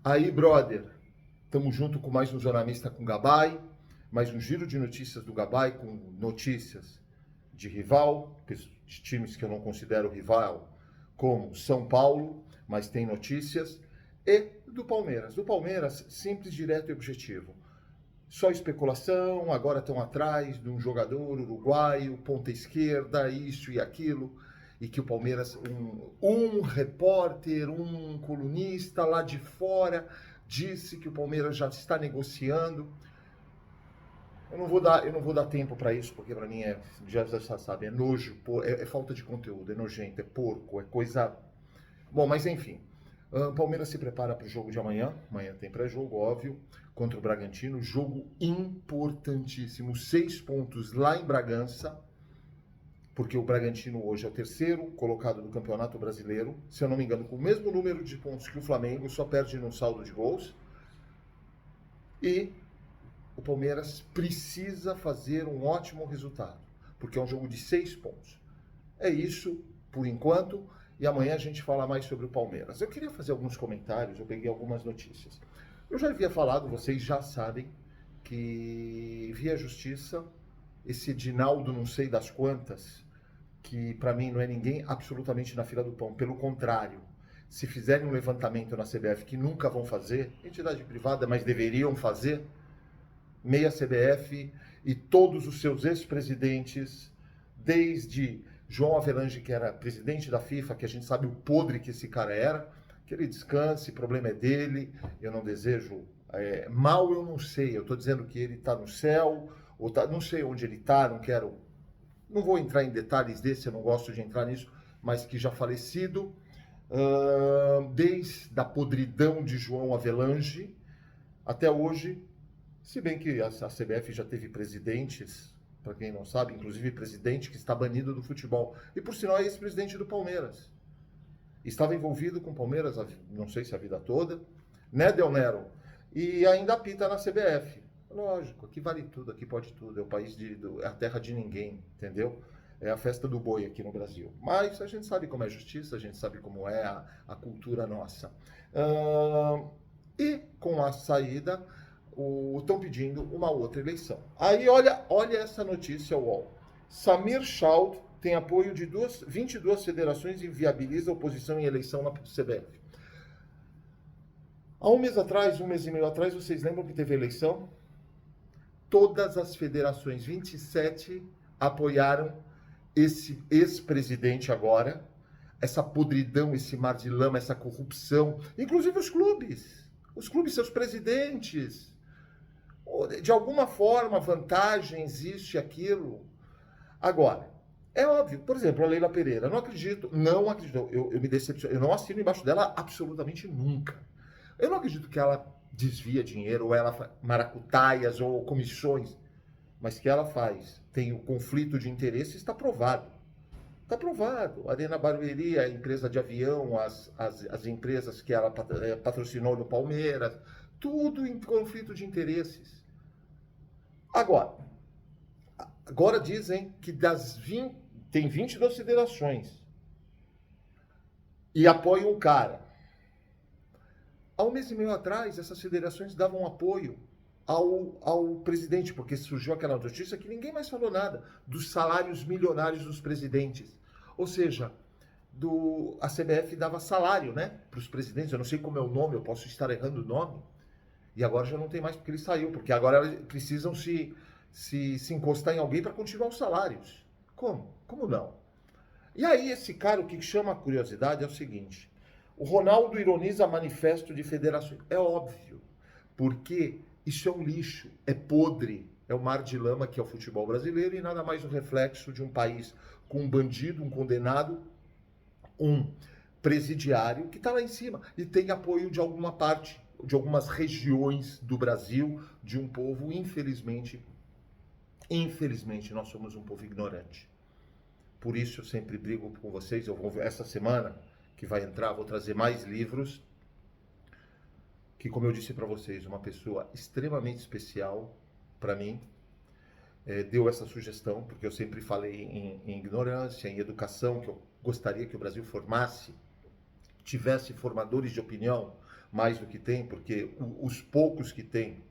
Aí, brother, estamos junto com mais um jornalista com Gabay, mais um giro de notícias do Gabay com notícias de rival, de times que eu não considero rival, como São Paulo, mas tem notícias, e do Palmeiras. Do Palmeiras, simples, direto e objetivo. Só especulação, agora estão atrás de um jogador uruguaio, ponta esquerda, isso e aquilo, e que o Palmeiras, um repórter, um colunista lá de fora, disse que o Palmeiras já está negociando. Eu não vou dar tempo para isso, porque para mim já sabe, é nojo, é falta de conteúdo, é nojento, é porco, é coisa... Bom, mas enfim, o Palmeiras se prepara para o jogo de amanhã. Amanhã tem pré-jogo, óbvio, contra o Bragantino. Jogo importantíssimo. 6 pontos lá em Bragança, porque o Bragantino hoje é o terceiro colocado do Campeonato Brasileiro. Se eu não me engano, com o mesmo número de pontos que o Flamengo, só perde no saldo de gols. E o Palmeiras precisa fazer um ótimo resultado, porque é um jogo de 6 pontos. É isso, por enquanto. E amanhã a gente fala mais sobre o Palmeiras. Eu queria fazer alguns comentários, eu peguei algumas notícias. Eu já havia falado, vocês já sabem, que via justiça, esse Edinaldo não sei das quantas, que para mim não é ninguém absolutamente na fila do pão. Pelo contrário, se fizerem um levantamento na CBF, que nunca vão fazer, entidade privada, mas deveriam fazer, meia CBF e todos os seus ex-presidentes, desde João Avelange, que era presidente da FIFA, que a gente sabe o podre que esse cara era, que ele descanse, o problema é dele, eu não desejo mal, eu não sei, eu estou dizendo que ele está no céu, ou tá, não sei onde ele está, não vou entrar em detalhes desse, eu não gosto de entrar nisso, mas que já falecido, desde a podridão de João Avelange até hoje, se bem que a CBF já teve presidentes, para quem não sabe, inclusive presidente que está banido do futebol. E por sinal é ex-presidente do Palmeiras. Estava envolvido com o Palmeiras, não sei se a vida toda, né, Del Nero? E ainda apita na CBF. Lógico, aqui vale tudo, aqui pode tudo. É o país é a terra de ninguém, entendeu? É a festa do boi aqui no Brasil. Mas a gente sabe como é a justiça, a gente sabe como é a cultura nossa. E com a saída, estão pedindo uma outra eleição. Aí olha essa notícia, UOL. Samir Chaud tem apoio de 22 federações e viabiliza a oposição em eleição na CBF. Há um mês e meio atrás, vocês lembram que teve eleição? Todas as federações, 27, apoiaram esse ex-presidente agora, essa podridão, esse mar de lama, essa corrupção, inclusive os clubes, seus presidentes. De alguma forma, vantagem existe aquilo. Agora, é óbvio, por exemplo, a Leila Pereira, não acredito, eu me decepciono, eu não assino embaixo dela absolutamente nunca. Eu não acredito que ela desvia dinheiro, ou ela maracutaias, ou comissões, mas que ela tem o conflito de interesse, está provado. Está provado. A Arena Barueri, a empresa de avião, as empresas que ela patrocinou no Palmeiras, tudo em conflito de interesses. Agora dizem que tem 22 federações e apoiam um cara. Há um mês e meio atrás, essas federações davam apoio ao presidente, porque surgiu aquela notícia que ninguém mais falou nada dos salários milionários dos presidentes. Ou seja, a CBF dava salário, né, para os presidentes. Eu não sei como é o nome, eu posso estar errando o nome. E agora já não tem mais porque ele saiu, porque agora eles precisam se encostar em alguém para continuar os salários. Como? Como não? E aí esse cara, o que chama a curiosidade é o seguinte: o Ronaldo ironiza manifesto de federações. É óbvio, porque isso é um lixo, é podre, é o mar de lama que é o futebol brasileiro e nada mais um reflexo de um país com um bandido, um condenado, um presidiário que está lá em cima e tem apoio de alguma parte, de algumas regiões do Brasil, de um povo, infelizmente, nós somos um povo ignorante. Por isso eu sempre brigo com vocês. Essa semana que vai entrar, vou trazer mais livros, que, como eu disse para vocês, uma pessoa extremamente especial para mim deu essa sugestão, porque eu sempre falei em ignorância, em educação, que eu gostaria que o Brasil tivesse formadores de opinião, mais do que tem, porque os poucos que tem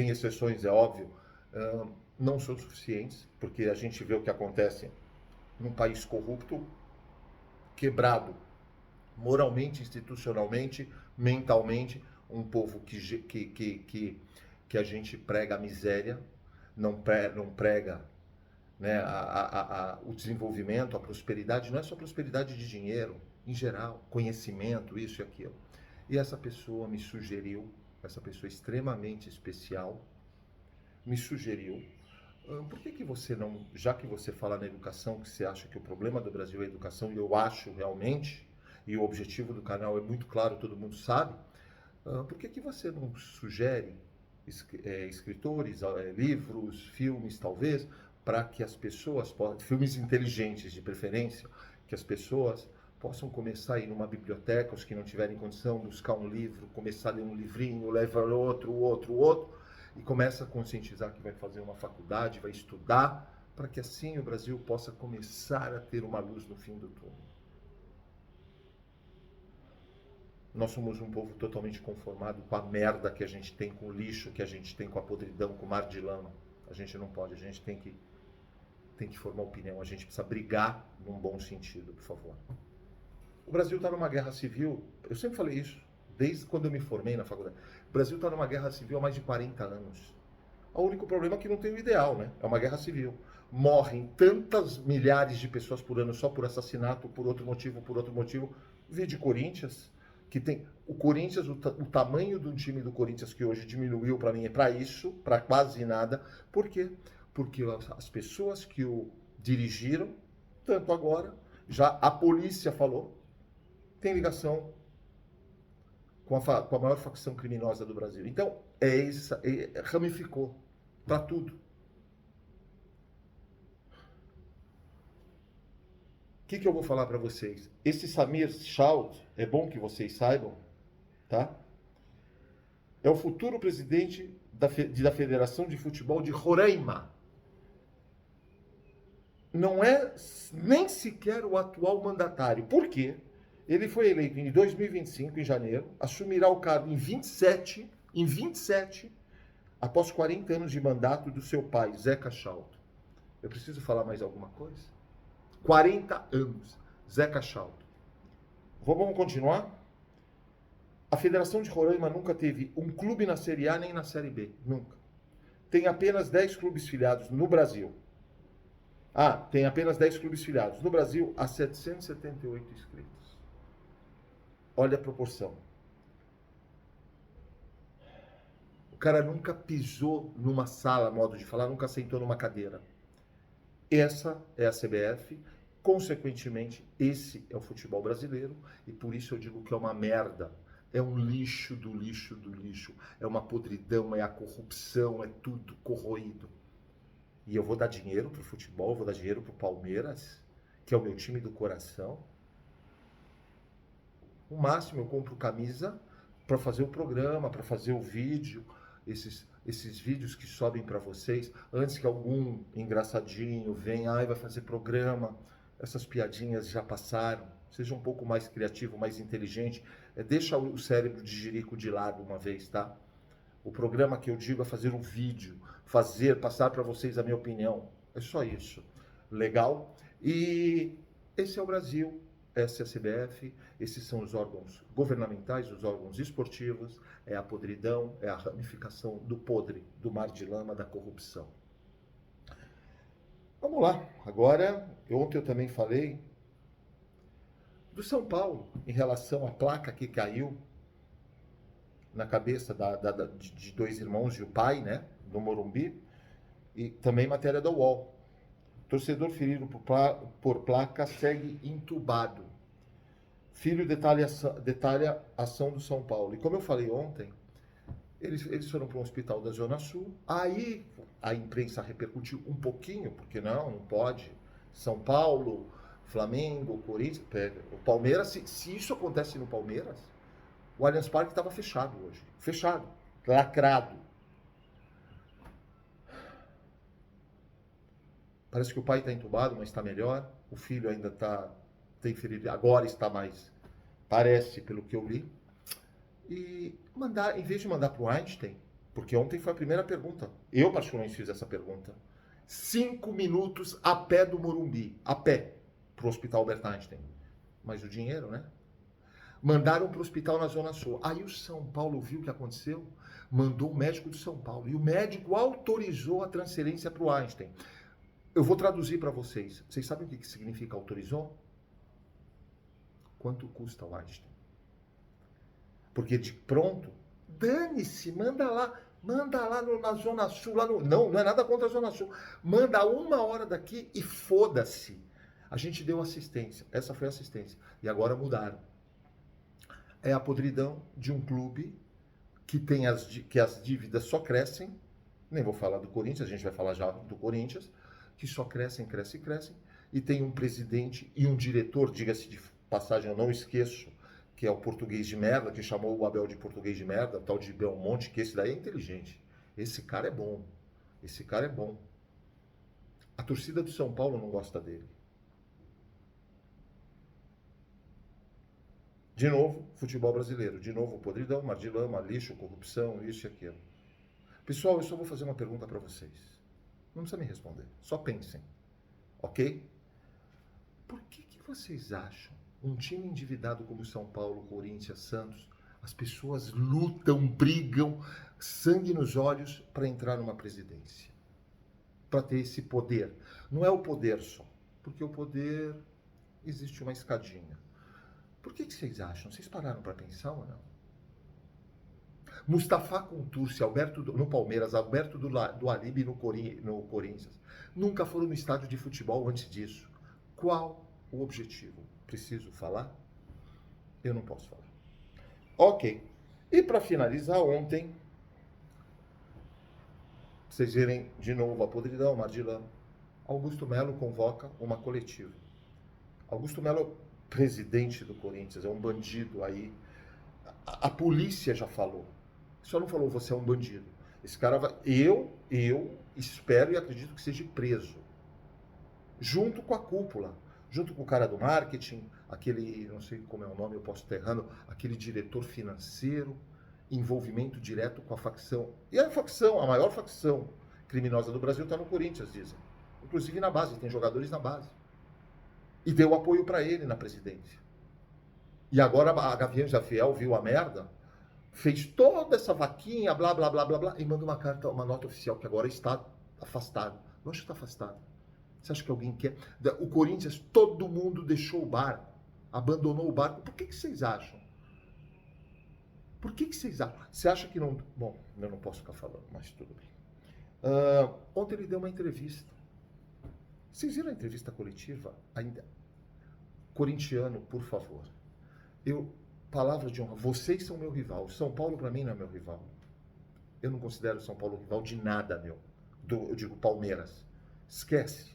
exceções, é óbvio, não são suficientes, porque a gente vê o que acontece num país corrupto, quebrado, moralmente, institucionalmente, mentalmente, um povo que a gente prega a miséria, não prega, né, o desenvolvimento, a prosperidade. Não é só prosperidade de dinheiro, em geral, conhecimento, isso e aquilo. E essa pessoa me sugeriu, essa pessoa extremamente especial, me sugeriu, por que você não, já que você fala na educação, que você acha que o problema do Brasil é a educação, e eu acho realmente, e o objetivo do canal é muito claro, todo mundo sabe, por que você não sugere escritores, livros, filmes, talvez, para que as pessoas, filmes inteligentes de preferência, que as pessoas possam começar a ir numa biblioteca, os que não tiverem condição, buscar um livro, começar a ler um livrinho, leva outro, e começa a conscientizar que vai fazer uma faculdade, vai estudar, para que assim o Brasil possa começar a ter uma luz no fim do túnel. Nós somos um povo totalmente conformado com a merda que a gente tem, com o lixo que a gente tem, com a podridão, com o mar de lama. A gente não pode, a gente tem que formar opinião, a gente precisa brigar num bom sentido, por favor. O Brasil está numa guerra civil, eu sempre falei isso, desde quando eu me formei na faculdade. O Brasil está numa guerra civil há mais de 40 anos. O único problema é que não tem o ideal, né? É uma guerra civil. Morrem tantas milhares de pessoas por ano só por assassinato, por outro motivo. Vi de Corinthians, que tem o Corinthians, o tamanho do time do Corinthians que hoje diminuiu para mim é para isso, para quase nada. Por quê? Porque as pessoas que o dirigiram, tanto agora, já a polícia falou, tem ligação com a maior facção criminosa do Brasil. Então, ramificou para tudo. O que eu vou falar para vocês? Esse Samir Shout, é bom que vocês saibam, tá? É o futuro presidente da Federação de Futebol de Roraima. Não é nem sequer o atual mandatário. Por quê? Ele foi eleito em 2025, em janeiro, assumirá o cargo em 27, após 40 anos de mandato do seu pai, Zeca Chalto. Eu preciso falar mais alguma coisa? 40 anos, Zeca Chalto. Vamos continuar? A Federação de Roraima nunca teve um clube na Série A nem na Série B, nunca. Tem apenas 10 clubes filiados no Brasil. Tem apenas 10 clubes filiados. No Brasil, há 778 inscritos. Olha a proporção. O cara nunca pisou numa sala, modo de falar, nunca sentou numa cadeira. Essa é a CBF, consequentemente, esse é o futebol brasileiro, e por isso eu digo que é uma merda. É um lixo do lixo do lixo. É uma podridão, é a corrupção, é tudo corroído. E eu vou dar dinheiro pro futebol, vou dar dinheiro pro Palmeiras, que é o meu time do coração. O máximo eu compro camisa para fazer o programa, para fazer o vídeo, esses vídeos que sobem para vocês, antes que algum engraçadinho venha, vai fazer programa. Essas piadinhas já passaram. Seja um pouco mais criativo, mais inteligente. Deixa o cérebro de jirico de lado uma vez, tá? O programa que eu digo é fazer um vídeo, passar para vocês a minha opinião. É só isso. Legal? E esse é o Brasil. Essa é a CBF, esses são os órgãos governamentais, os órgãos esportivos, é a podridão, é a ramificação do podre, do mar de lama, da corrupção. Vamos lá, agora, ontem eu também falei do São Paulo, em relação à placa que caiu na cabeça de dois irmãos e o pai, né, no Morumbi, e também matéria da UOL. Torcedor ferido por placa segue entubado. Filho detalha a ação do São Paulo. E como eu falei ontem, eles foram para um hospital da Zona Sul. Aí a imprensa repercutiu um pouquinho, porque não pode. São Paulo, Flamengo, Corinthians, o Palmeiras. Se isso acontece no Palmeiras, o Allianz Parque estava fechado hoje. Fechado, lacrado. Parece que o pai está entubado, mas está melhor. O filho ainda tem ferido, agora está mais, parece, pelo que eu li. E mandar, em vez de mandar para o Einstein, porque ontem foi a primeira pergunta, eu particularmente fiz essa pergunta, 5 minutos a pé do Morumbi, a pé, para o Hospital Albert Einstein. Mas o dinheiro, né? Mandaram para o hospital na Zona Sul. Aí o São Paulo viu o que aconteceu, mandou o médico do São Paulo. E o médico autorizou a transferência para o Einstein. Eu vou traduzir para vocês. Vocês sabem o que significa autorizou? Quanto custa o Einstein? Porque de pronto, dane-se, manda lá na Zona Sul. Não é nada contra a Zona Sul. Manda a 1 hora daqui e foda-se. A gente deu assistência. Essa foi a assistência. E agora mudaram. É a podridão de um clube que tem que as dívidas só crescem. Nem vou falar do Corinthians, a gente vai falar já do Corinthians, que só crescem, e tem um presidente e um diretor, diga-se de passagem, eu não esqueço, que é o português de merda, que chamou o Abel de português de merda, tal de Belmonte, que esse daí é inteligente. Esse cara é bom. Esse cara é bom. A torcida do São Paulo não gosta dele. De novo, futebol brasileiro. De novo, podridão, mar de lama, lixo, corrupção, isso e aquilo. Pessoal, eu só vou fazer uma pergunta para vocês. Não precisa me responder. Só pensem. Ok? Por que vocês acham um time endividado como São Paulo, Corinthians, Santos, as pessoas lutam, brigam, sangue nos olhos para entrar numa presidência? Para ter esse poder. Não é o poder só. Porque o poder existe uma escadinha. Por que vocês acham? Vocês pararam para pensar ou não? Mustafa Contursi, no Palmeiras, Alberto do Alibe no Corinthians, nunca foram no estádio de futebol antes disso. Qual o objetivo? Preciso falar? Eu não posso falar. Ok. E para finalizar, ontem, vocês verem de novo a podridão, mar de lama, Augusto Melo convoca uma coletiva. Augusto Melo, presidente do Corinthians, é um bandido aí. A polícia já falou. Só não falou, você é um bandido. Esse cara vai... Eu espero e acredito que seja preso. Junto com a cúpula. Junto com o cara do marketing, aquele, não sei como é o nome, eu posso estar errando, aquele diretor financeiro, envolvimento direto com a facção. E a facção, a maior facção criminosa do Brasil está no Corinthians, dizem. Inclusive na base, tem jogadores na base. E deu apoio para ele na presidência. E agora a Gavião Fiel viu a merda, fez toda essa vaquinha, blá, blá, blá, blá, blá, e manda uma carta, uma nota oficial, que agora está afastado. Eu acho que está afastado. Você acha que alguém quer? O Corinthians, todo mundo deixou o barco, abandonou o barco. Por que vocês acham? Por que vocês acham? Você acha que não... Bom, eu não posso ficar falando, mas tudo bem. Ontem ele deu uma entrevista. Vocês viram a entrevista coletiva? Ainda. Corintiano, por favor. Palavra de honra, vocês são meu rival. São Paulo para mim não é meu rival. Eu não considero São Paulo rival de nada, meu. Eu digo Palmeiras. Esquece.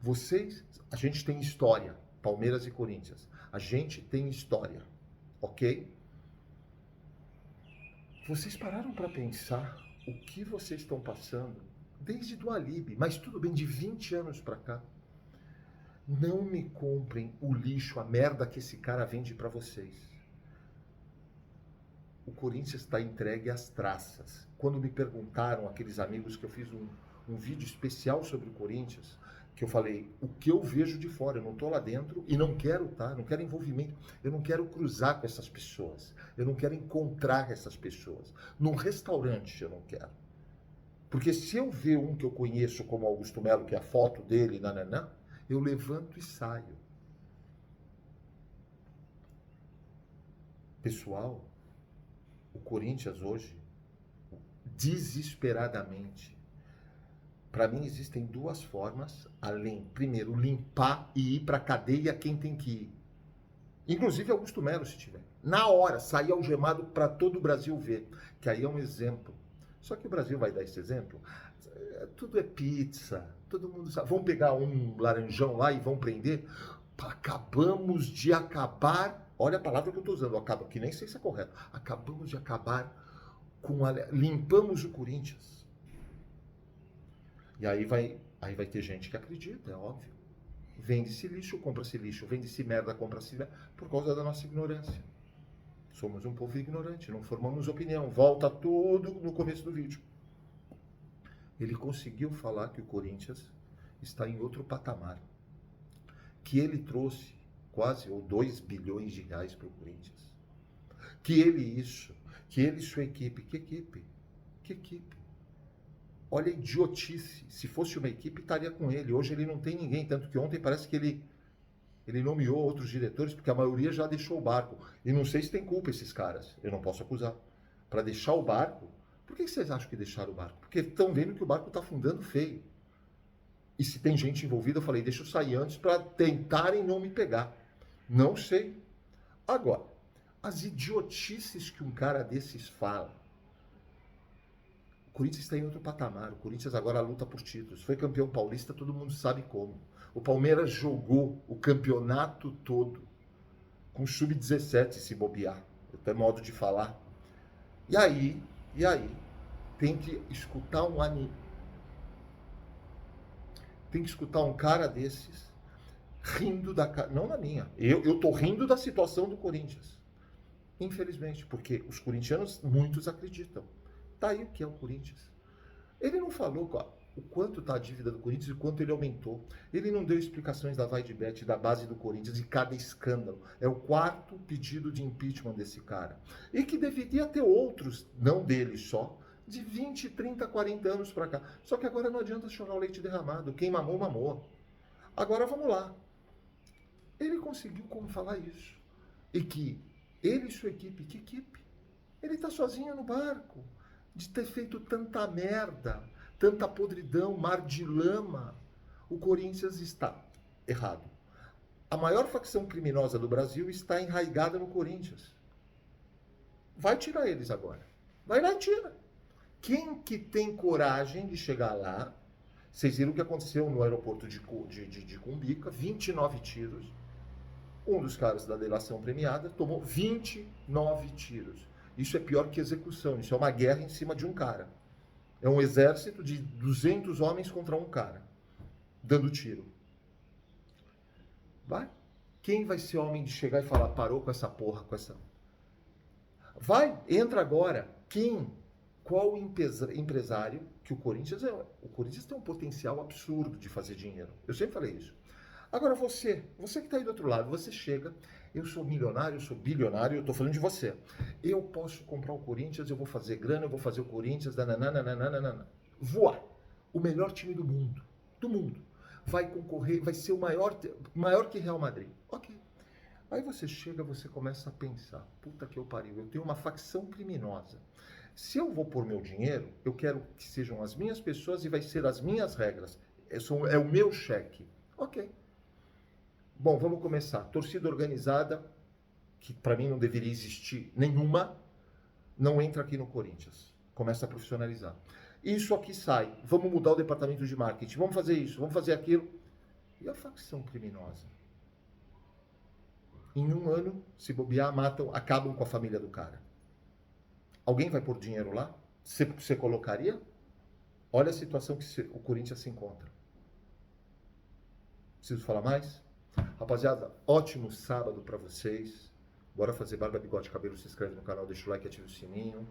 Vocês, a gente tem história. Palmeiras e Corinthians. A gente tem história. Ok? Vocês pararam para pensar o que vocês estão passando desde do Alibe, mas tudo bem, de 20 anos para cá. Não me comprem o lixo, a merda que esse cara vende para vocês. O Corinthians está entregue às traças. Quando me perguntaram, aqueles amigos, que eu fiz um vídeo especial sobre o Corinthians, que eu falei, o que eu vejo de fora, eu não estou lá dentro e não quero não quero envolvimento, eu não quero cruzar com essas pessoas, eu não quero encontrar essas pessoas. Num restaurante eu não quero. Porque se eu ver um que eu conheço como Augusto Melo, que é a foto dele, nananã, eu levanto e saio. Pessoal, o Corinthians hoje, desesperadamente, para mim existem duas formas, além, primeiro, limpar e ir para a cadeia quem tem que ir. Inclusive Augusto Melo, se tiver. Na hora, sair algemado para todo o Brasil ver, que aí é um exemplo. Só que o Brasil vai dar esse exemplo? Tudo é pizza, todo mundo sabe. Vão pegar um laranjão lá e vão prender? Acabamos de acabar, olha a palavra que eu estou usando, que nem sei se é correto. Acabamos de acabar limpamos o Corinthians. E aí vai ter gente que acredita, é óbvio. Vende-se lixo, compra-se lixo. Vende-se merda, compra-se merda, por causa da nossa ignorância. Somos um povo ignorante, não formamos opinião. Volta tudo no começo do vídeo. Ele conseguiu falar que o Corinthians está em outro patamar. Que ele trouxe quase ou 2 bilhões de reais para o Corinthians. Que ele e sua equipe. Que equipe? Que equipe? Olha a idiotice. Se fosse uma equipe, estaria com ele. Hoje ele não tem ninguém, tanto que ontem parece que ele nomeou outros diretores, porque a maioria já deixou o barco. E não sei se tem culpa esses caras, eu não posso acusar. Para deixar o barco, por que vocês acham que deixaram o barco? Porque estão vendo que o barco está afundando feio. E se tem gente envolvida, eu falei, deixa eu sair antes para tentarem não me pegar. Não sei. Agora, as idiotices que um cara desses fala. O Corinthians está em outro patamar. O Corinthians agora luta por títulos. Foi campeão paulista, todo mundo sabe como. O Palmeiras jogou o campeonato todo com sub-17 se bobear. Até modo de falar. E aí, tem que escutar tem que escutar um cara desses rindo da cara. Não na minha. Eu tô rindo da situação do Corinthians. Infelizmente, porque os corintianos, muitos acreditam. Tá aí o que é o Corinthians. Ele não falou o quanto está a dívida do Corinthians e o quanto ele aumentou. Ele não deu explicações da vai de bet, da base do Corinthians e cada escândalo. É o 4º pedido de impeachment desse cara. E que deveria ter outros, não dele só, de 20, 30, 40 anos para cá. Só que agora não adianta chorar o leite derramado. Quem mamou, mamou. Agora vamos lá. Ele conseguiu como falar isso. E que ele e sua equipe, que equipe? Ele está sozinho no barco. De ter feito tanta merda, tanta podridão, mar de lama. O Corinthians está errado. A maior facção criminosa do Brasil está enraizada no Corinthians. Vai tirar eles agora. Vai lá e tira. Quem que tem coragem de chegar lá? Vocês viram o que aconteceu no aeroporto de Cumbica, 29 tiros. Um dos caras da delação premiada tomou 29 tiros. Isso é pior que execução, isso é uma guerra em cima de um cara. É um exército de 200 homens contra um cara, dando tiro. Vai? Quem vai ser homem de chegar e falar, parou com essa porra, com essa... Vai, entra agora. Quem? Qual empresário que o Corinthians é? O Corinthians tem um potencial absurdo de fazer dinheiro. Eu sempre falei isso. Agora você que está aí do outro lado, você chega, eu sou milionário, eu sou bilionário, eu estou falando de você. Eu posso comprar o Corinthians, eu vou fazer grana, eu vou fazer o Corinthians, nananana. Voar. O melhor time do mundo. Do mundo. Vai concorrer, vai ser o maior que Real Madrid. Ok. Aí você chega, você começa a pensar, puta que eu pariu, eu tenho uma facção criminosa. Se eu vou pôr meu dinheiro, eu quero que sejam as minhas pessoas e vai ser as minhas regras. É o meu cheque. Ok. Bom, vamos começar. Torcida organizada, que para mim não deveria existir nenhuma, não entra aqui no Corinthians. Começa a profissionalizar. Isso aqui sai. Vamos mudar o departamento de marketing. Vamos fazer isso, vamos fazer aquilo. E a facção criminosa? Em um ano, se bobear, matam, acabam com a família do cara. Alguém vai pôr dinheiro lá? Você colocaria? Olha a situação que o Corinthians se encontra. Preciso falar mais? Rapaziada, ótimo sábado para vocês. Bora fazer barba, bigode, cabelo. Se inscreve no canal, deixa o like, ativa o sininho.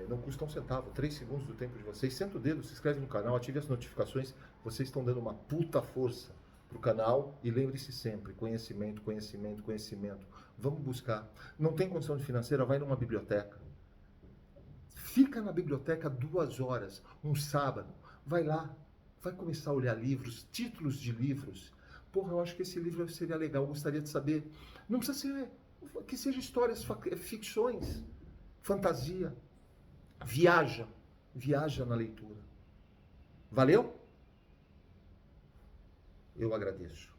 Não custa um centavo, 3 segundos do tempo de vocês. Senta o dedo, se inscreve no canal, ative as notificações. Vocês estão dando uma puta força pro canal. E lembre-se sempre, conhecimento, conhecimento, conhecimento. Vamos buscar. Não tem condição de financeira, vai numa biblioteca. Fica na biblioteca 2 horas, um sábado. Vai lá, vai começar a olhar livros, títulos de livros. Porra, eu acho que esse livro seria legal, eu gostaria de saber. Não precisa ser, que seja histórias, ficções, fantasia. Viaja na leitura. Valeu? Eu agradeço.